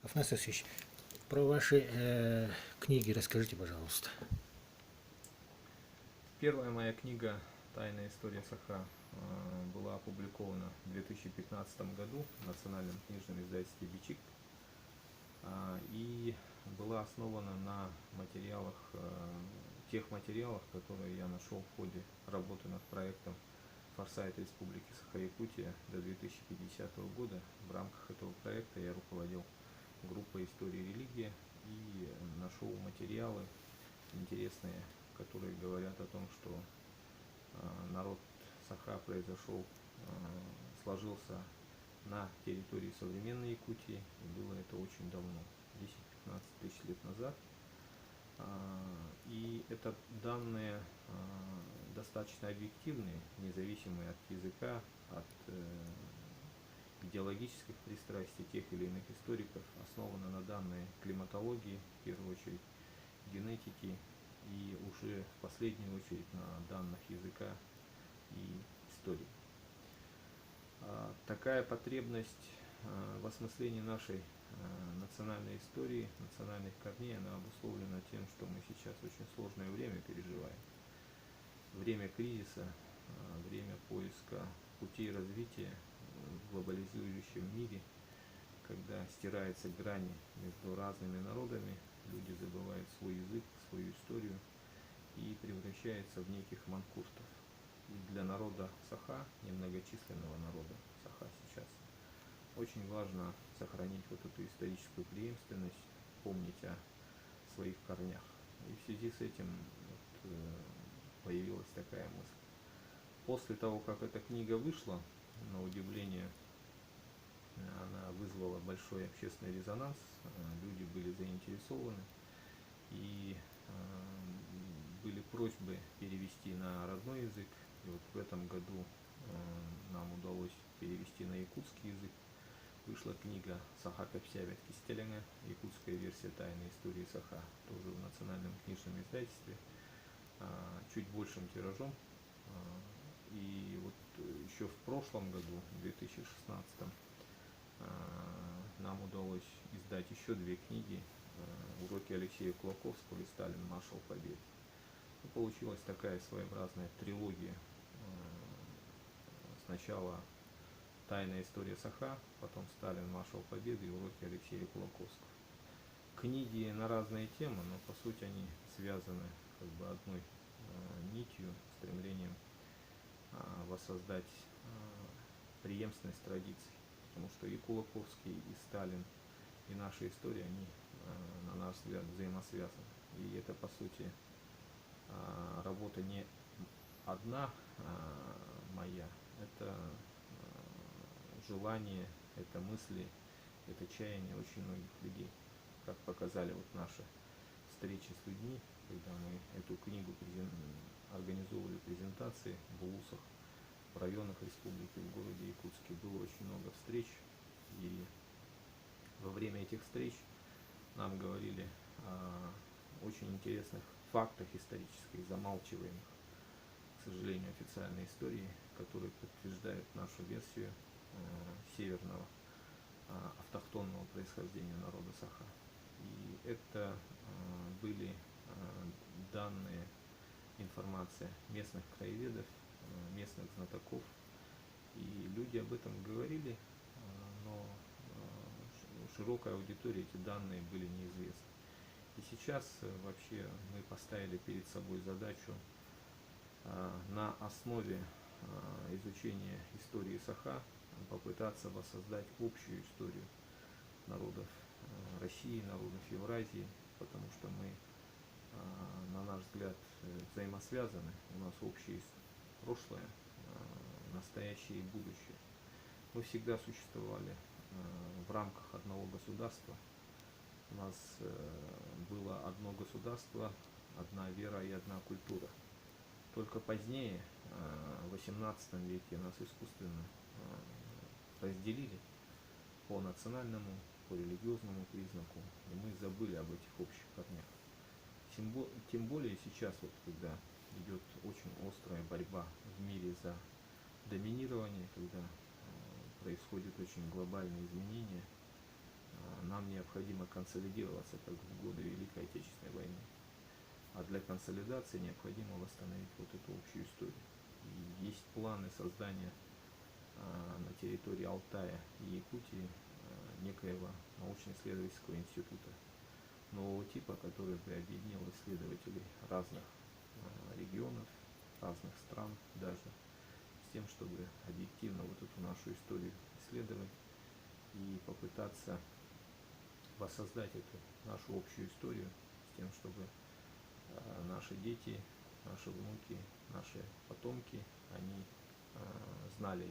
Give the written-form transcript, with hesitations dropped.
Афанасьевич, про ваши книги расскажите, пожалуйста. Первая моя книга «Тайная история Саха» была опубликована в 2015 году в национальном книжном издательстве «Бичик» и была основана на материалах, тех материалах, которые я нашел в ходе работы над проектом «Форсайт Республики Саха-Якутия» до 2050 года. В рамках этого проекта я руководил группой истории и религии и нашел материалы интересные, которые говорят о том, что народ Саха сложился на территории современной Якутии, и было это очень давно, 10-15 тысяч лет назад. И это данные достаточно объективные, независимые от языка, от идеологических пристрастий тех или иных историков, основаны на данной климатологии, в первую очередь генетики, и уже в последнюю очередь на данных языка и истории. Такая потребность в осмыслении нашей национальной истории, национальных корней, она обусловлена тем, что мы сейчас очень сложное время переживаем. Время кризиса, время поиска путей развития в глобализующем мире, когда стираются грани между разными народами, люди забывают свой язык, свою историю и превращаются в неких манкуртов. И для народа Саха, немногочисленного народа Саха сейчас, очень важно сохранить вот эту историческую преемственность, помнить о своих корнях. И в связи с этим появилась такая мысль. После того, как эта книга вышла, на удивление, она вызвала большой общественный резонанс, люди были заинтересованы, и были просьбы перевести на родной язык. И вот в этом году нам удалось перевести на якутский язык. Вышла книга «Саха Капсявят Кистеленга», якутская версия «Тайной истории Саха», тоже в национальном книжном издательстве, чуть большим тиражом. И вот еще в прошлом году, в 2016, нам удалось издать еще две книги: «Уроки Алексея Кулаковского» и «Сталин, маршал Победы». И получилась такая своеобразная трилогия. Сначала «Тайная история Саха», потом «Сталин, маршал Победы» и «Уроки Алексея Кулаковского». Книги на разные темы, но по сути они связаны как бы одной нитью, стремлением воссоздать преемственность традиций. Потому что и Кулаковский, и Сталин, и наша история, они, на наш взгляд, взаимосвязаны. И это, по сути, работа не одна моя, это желание, это мысли, это чаяние очень многих людей. Как показали вот наши встречи с людьми, когда мы эту книгу организовывали презентации в УЛУСах, в районах республики, в городе Якутске, было очень много встреч, и во время этих встреч нам говорили о очень интересных фактах исторических, замалчиваемых, к сожалению, официальной истории, которые подтверждают нашу версию северного автохтонного происхождения народа Саха. И это были данные, информация местных краеведов, местных знатоков, и люди об этом говорили, но широкой аудитории эти данные были неизвестны. И сейчас вообще мы поставили перед собой задачу на основе изучения истории Саха попытаться воссоздать общую историю народов России, народов Евразии, потому что мы, на наш взгляд, взаимосвязаны, у нас общее прошлое, настоящее и будущее. Мы всегда существовали в рамках одного государства. У нас было одно государство, одна вера и одна культура. Только позднее, в XVIII веке, нас искусственно разделили по национальному, по религиозному признаку, и мы забыли об этих общих корнях. Тем более сейчас, вот, когда идет очень острая борьба в мире за доминирование, когда происходят очень глобальные изменения, нам необходимо консолидироваться, как в годы Великой Отечественной войны. А для консолидации необходимо восстановить вот эту общую историю. И есть планы создания на территории Алтая и Якутии некоего научно-исследовательского института нового типа, который бы объединил исследователей разных регионов, разных стран даже, с тем, чтобы объективно вот эту нашу историю исследовать и попытаться воссоздать эту нашу общую историю с тем, чтобы наши дети, наши внуки, наши потомки, они знали